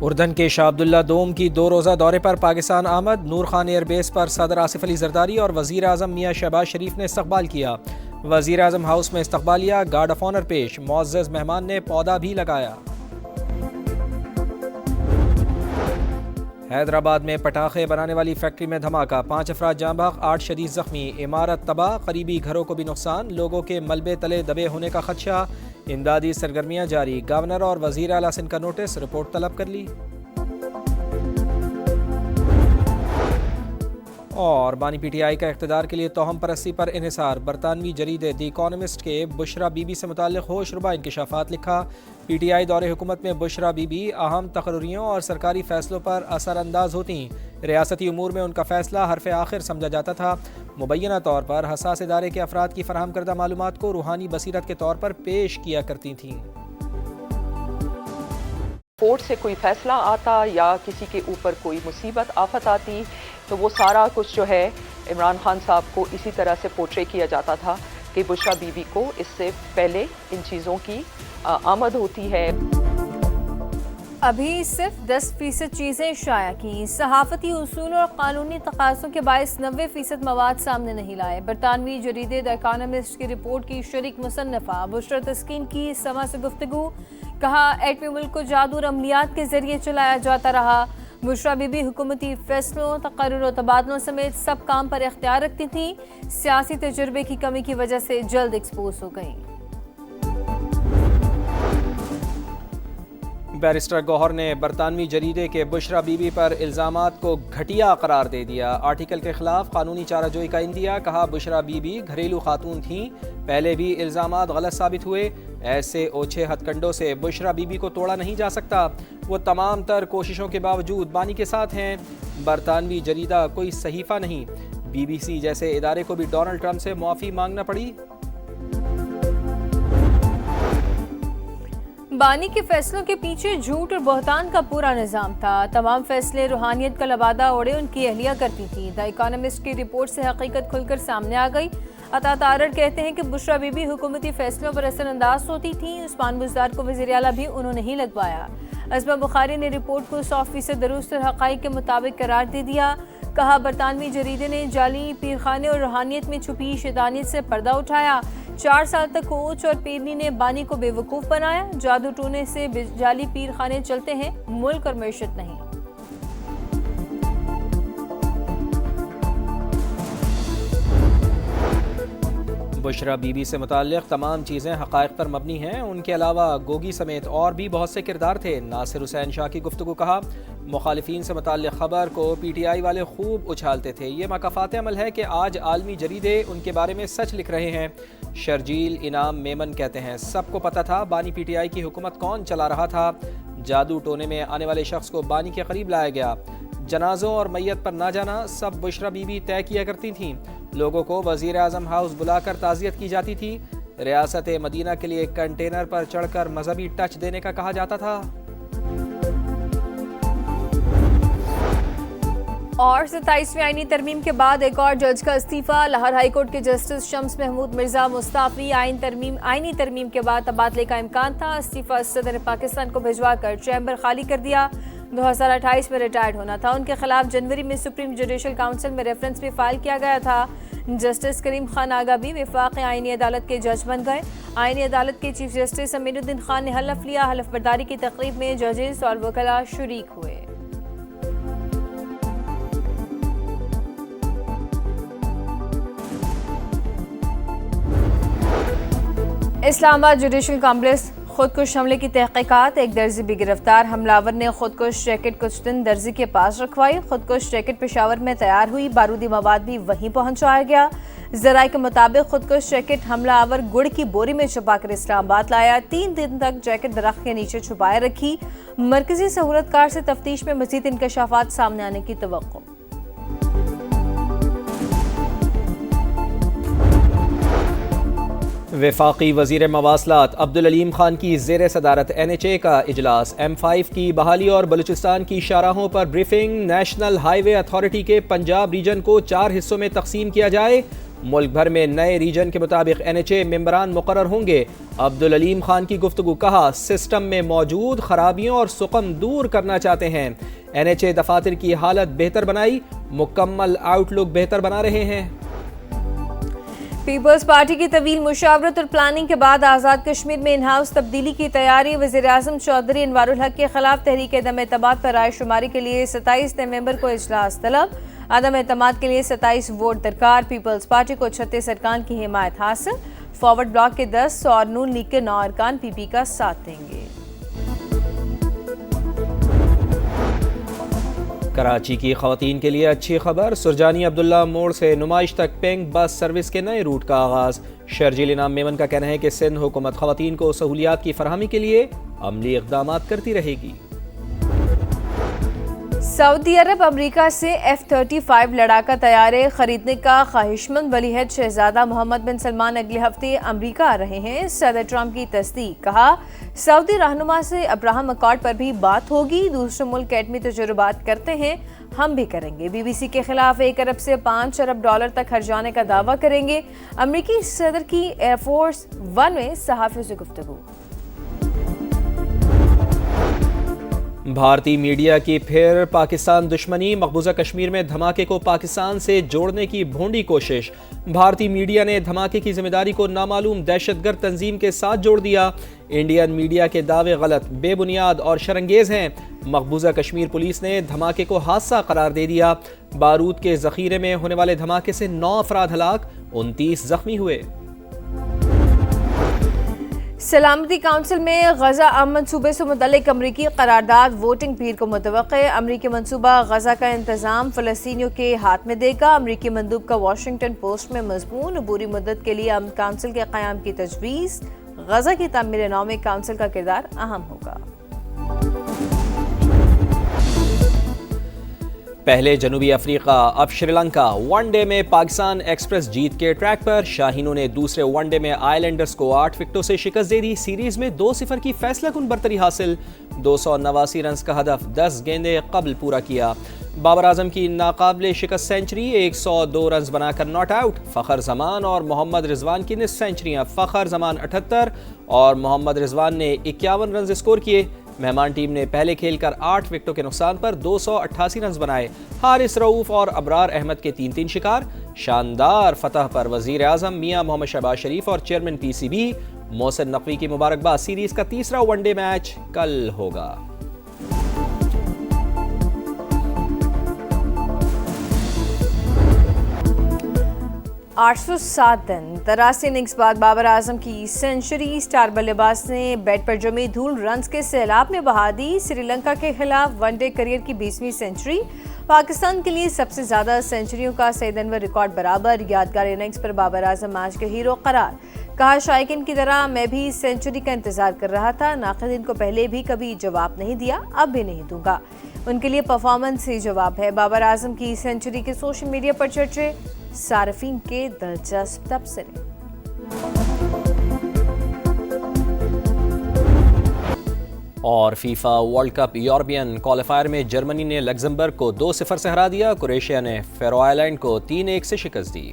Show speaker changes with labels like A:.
A: اردن کے شاہ عبداللہ دوم کی 2 روزہ دورے پر پاکستان آمد. نور خان ایئر بیس پر صدر آصف علی زرداری اور وزیر اعظم میاں شہباز شریف نے استقبال کیا. وزیر اعظم ہاؤس میں استقبالیہ گارڈ آف آنر پیش. معزز مہمان نے پودا بھی لگایا. حیدرآباد میں پٹاخے بنانے والی فیکٹری میں دھماکہ. 5 افراد جاں بحق، 8 شدید زخمی. عمارت تباہ، قریبی گھروں کو بھی نقصان. لوگوں کے ملبے تلے دبے ہونے کا خدشہ. امدادی سرگرمیاں جاری. گورنر اور وزیر اعلیٰ سندھ کا نوٹس، رپورٹ طلب کر لی. اور بانی پی ٹی آئی کا اقتدار کے لیے توہم پرستی پر انحصار. برطانوی جریدے دی اکانومسٹ کے بشرا بی بی سے متعلق ہوش ربا انکشافات لکھا. پی ٹی آئی دور حکومت میں بشرا بی بی اہم تقرریوں اور سرکاری فیصلوں پر اثر انداز ہوتیں. ریاستی امور میں ان کا فیصلہ حرف آخر سمجھا جاتا تھا. مبینہ طور پر حساس ادارے کے افراد کی فراہم کردہ معلومات کو روحانی بصیرت کے طور پر پیش کیا کرتی تھیں.
B: کورٹ سے کوئی فیصلہ آتا یا کسی کے اوپر کوئی مصیبت آفت آتی تو وہ سارا کچھ جو ہے عمران خان صاحب کو اسی طرح سے پورٹرے کیا جاتا تھا کہ بشرا بی بی کو اس سے پہلے ان چیزوں کی آمد ہوتی ہے.
C: ابھی صرف 10% چیزیں شائع کی. صحافتی اصول اور قانونی تقاضوں کے باعث 90% مواد سامنے نہیں لائے. برطانوی جریدے دی اکانومسٹ کی رپورٹ کی شریک مصنفہ بشرا تسکین کی سما سے گفتگو. کہا ایٹمی ملک کو جادو اور عملیات کے ذریعے چلایا جاتا رہا. بشرا بی بی حکومتی فیصلوں، تقرر و تبادلوں سمیت سب کام پر اختیار رکھتی تھیں. سیاسی تجربے کی کمی کی وجہ سے جلد ایکسپوز ہو گئیں.
A: بیرسٹر گوہر نے برطانوی جریدے کے بشرا بی بی پر الزامات کو گھٹیا قرار دے دیا. آرٹیکل کے خلاف قانونی چارہ جوئی کا اندیا. کہا بشرا بی بی گھریلو خاتون تھیں، پہلے بھی الزامات غلط ثابت ہوئے. ایسے اوچھے ہتھ کنڈوں سے بشرا بی بی کو توڑا نہیں جا سکتا. وہ تمام تر کوششوں کے باوجود بانی کے ساتھ ہیں. برطانوی جریدہ کوئی صحیفہ نہیں. بی بی سی جیسے ادارے کو بھی ڈونلڈ ٹرمپ سے معافی مانگنا پڑی.
C: بانی کے فیصلوں کے پیچھے جھوٹ اور بہتان کا پورا نظام تھا. تمام فیصلے روحانیت کا لبادہ اوڑے ان کی اہلیہ کرتی تھی. دی اکانومسٹ کی رپورٹ سے حقیقت کھل کر سامنے آ گئی. عطا تارڑ کہتے ہیں کہ بشرا بی بی حکومتی فیصلوں پر اثر انداز ہوتی تھیں. عثمان بزدار کو وزیر اعلیٰ بھی انہوں نے ہی لگوایا. عظمہ بخاری نے رپورٹ کو 100% درست اور حقائق کے مطابق قرار دے دیا. کہا برطانوی جریدے نے جعلی پیرخانے اور روحانیت میں چھپی شیطانیت سے پردہ اٹھایا. 4 سال تک کوچ اور پیرنی نے بانی کو بے وقوف بنایا. جادو ٹونے سے جعلی پیر خانے چلتے ہیں، ملک اور معیشت نہیں.
A: بشرا بی بی سے متعلق تمام چیزیں حقائق پر مبنی ہیں. ان کے علاوہ گوگی سمیت اور بھی بہت سے کردار تھے. ناصر حسین شاہ کی گفتگو. کہا مخالفین سے متعلق خبر کو پی ٹی آئی والے خوب اچھالتے تھے. یہ مکافات عمل ہے کہ آج عالمی جریدے ان کے بارے میں سچ لکھ رہے ہیں. شرجیل انعام میمن کہتے ہیں سب کو پتہ تھا بانی پی ٹی آئی کی حکومت کون چلا رہا تھا. جادو ٹونے میں آنے والے شخص کو بانی کے قریب لایا گیا. جنازوں اور میت پر نہ جانا سب بشرا بی بی طے کیا کرتی تھیں. لوگوں کو وزیر اعظم ہاؤس بلا کر تعزیت کی جاتی تھی. ریاست مدینہ کے لیے کنٹینر پر چڑھ کر مذہبی ٹچ دینے کا کہا جاتا تھا.
C: اور 27ویں آئینی ترمیم کے بعد ایک اور جج کا استعفیٰ. لاہور ہائی کورٹ کے جسٹس شمس محمود مرزا مستعفی. آئینی ترمیم کے بعد تبادلے کا امکان تھا. استعفیٰ صدر پاکستان کو بھجوا کر چیمبر خالی کر دیا. 2028 میں ریٹائرڈ ہونا تھا. ان کے خلاف جنوری میں سپریم جوڈیشل کونسل میں ریفرنس بھی فائل کیا گیا تھا. جسٹس کریم خان آگا بھی وفاقی آئینی عدالت کے جج بن گئے. آئینی عدالت کے چیف جسٹس امین الدین خان نے حلف لیا. حلف برداری کی تقریب میں ججز اور وکلاء شریک ہوئے. اسلام آباد جوڈیشل کمپلیکس خودکش حملے کی تحقیقات. ایک درزی بھی گرفتار. حملہ نے خودکش جیکٹ کچھ دن درزی کے پاس رکھوائی. خودکش جیکٹ پشاور میں تیار ہوئی. بارودی مواد بھی وہیں پہنچایا گیا. ذرائع کے مطابق خودکش جیکٹ حملہ آور گڑ کی بوری میں چھپا کر اسلام آباد لایا. 3 دن تک جیکٹ درخت کے نیچے چھپائے رکھی. مرکزی سہولت کار سے تفتیش میں مزید انکشافات سامنے آنے کی توقع.
A: وفاقی وزیر مواصلات عبدالعلیم خان کی زیر صدارت NHA کا اجلاس. M5 کی بحالی اور بلوچستان کی شاہراہوں پر بریفنگ. نیشنل ہائی وے اتھارٹی کے پنجاب ریجن کو 4 حصوں میں تقسیم کیا جائے. ملک بھر میں نئے ریجن کے مطابق NHA ممبران مقرر ہوں گے۔ عبدالعلیم خان کی گفتگو، کہا سسٹم میں موجود خرابیوں اور سقم دور کرنا چاہتے ہیں۔ NHA دفاتر کی حالت بہتر بنائی، مکمل آؤٹ لک بہتر بنا رہے ہیں۔
C: پیپلز پارٹی کی طویل مشاورت اور پلاننگ کے بعد آزاد کشمیر میں ان ہاؤس تبدیلی کی تیاری۔ وزیر اعظم چودھری انوار الحق کے خلاف تحریک عدم اعتماد پر رائے شماری کے لیے 27 نومبر کو اجلاس طلب۔ عدم اعتماد کے لیے 27 ووٹ درکار۔ پیپلز پارٹی کو 36 ارکان کی حمایت حاصل۔ فارورڈ بلاک کے 10 اور نون لیگ کے 9 ارکان PP کا ساتھ دیں گے۔
A: کراچی کی خواتین کے لیے اچھی خبر، سرجانی عبداللہ موڑ سے نمائش تک پنک بس سروس کے نئے روٹ کا آغاز۔ شرجیل انعام میمن کا کہنا ہے کہ سندھ حکومت خواتین کو سہولیات کی فراہمی کے لیے عملی اقدامات کرتی رہے گی۔
C: سعودی عرب امریکہ سے F-35 لڑاکا طیارے خریدنے کا خواہشمند ولی عہد شہزادہ محمد بن سلمان اگلے ہفتے امریکہ آ رہے ہیں۔ صدر ٹرمپ کی تصدیق، کہا سعودی رہنما سے ابراہم اکارڈ پر بھی بات ہوگی، دوسرے ملک ایٹمی تجربات کرتے ہیں، ہم بھی کریں گے۔ BBC کے خلاف 1 ارب سے 5 ارب ڈالر تک خرچانے کا دعویٰ کریں گے۔ امریکی صدر کی ایئر فورس 1 میں صحافیوں سے گفتگو۔
A: بھارتی میڈیا کی پھر پاکستان دشمنی، مقبوضہ کشمیر میں دھماکے کو پاکستان سے جوڑنے کی بھونڈی کوشش۔ بھارتی میڈیا نے دھماکے کی ذمہ داری کو نامعلوم دہشت گرد تنظیم کے ساتھ جوڑ دیا۔ انڈین میڈیا کے دعوے غلط، بے بنیاد اور شرنگیز ہیں۔ مقبوضہ کشمیر پولیس نے دھماکے کو حادثہ قرار دے دیا۔ بارود کے ذخیرے میں ہونے والے دھماکے سے 9 افراد ہلاک، 29 زخمی ہوئے۔
C: سلامتی کونسل میں غزہ منصوبے سے متعلق امریکی قرارداد ووٹنگ پیر کو متوقع۔ امریکی منصوبہ غزہ کا انتظام فلسطینیوں کے ہاتھ میں دے گا۔ امریکی مندوب کا واشنگٹن پوسٹ میں مضمون۔ عبوری مدت کے لیے امن کونسل کے قیام کی تجویز۔ غزہ کی تعمیر نو میں کونسل کا کردار اہم ہوگا۔
A: پہلے جنوبی افریقہ اب شری لنکا، ون ڈے میں پاکستان ایکسپریس جیت کے ٹریک پر۔ شاہینوں نے دوسرے ون ڈے میں آئی لینڈرز کو 8 وکٹوں سے شکست دے دی۔ سیریز میں 2-0 کی فیصلہ کن برتری حاصل، 289 رنز کا ہدف 10 گیندیں قبل پورا کیا۔ بابر اعظم کی ناقابل شکست سینچری، 102 رنز بنا کر ناٹ آؤٹ۔ فخر زمان اور محمد رضوان کی نصف سینچریاں، فخر زمان 78 اور محمد رضوان نے 51 رنز اسکور کیے۔ مہمان ٹیم نے پہلے کھیل کر 8 وکٹوں کے نقصان پر 288 رنز بنائے۔ حارث رؤوف اور ابرار احمد کے 3 شکار۔ شاندار فتح پر وزیر اعظم میاں محمد شہباز شریف اور چیئرمین PCB محسن نقوی کی مبارکباد۔ سیریز کا تیسرا ون ڈے میچ کل ہوگا۔
C: 807 دن 83 اننگز بعد بابر اعظم کی سینچری، سٹار بلے باز نے بیٹ پر جمی دھول رنز کے سیلاب میں بہا دی۔ سری لنکا کے خلاف ون ڈے کیریئر کی 20ویں سینچری، پاکستان کے لیے سب سے زیادہ سینچریوں کا سعید انور ریکارڈ برابر۔ یادگار اننگز پر بابر اعظم میچ کے ہیرو قرار۔ کہا شائقین کی طرح میں بھی سینچری کا انتظار کر رہا تھا، ناقدین کو پہلے بھی کبھی جواب نہیں دیا، اب بھی نہیں دوں گا، ان کے لیے پرفارمنس ہی جواب ہے۔ بابر اعظم کی سینچری کے سوشل میڈیا پر چرچے، صارفین کے دلچسپ تبصرے۔
A: اور FIFA world cup European qualifier میں جرمنی نے لگزمبرگ کو 2-0 سے ہرا دیا۔ کروشیا نے فیرو آئلینڈ کو 3-1 سے شکست دی۔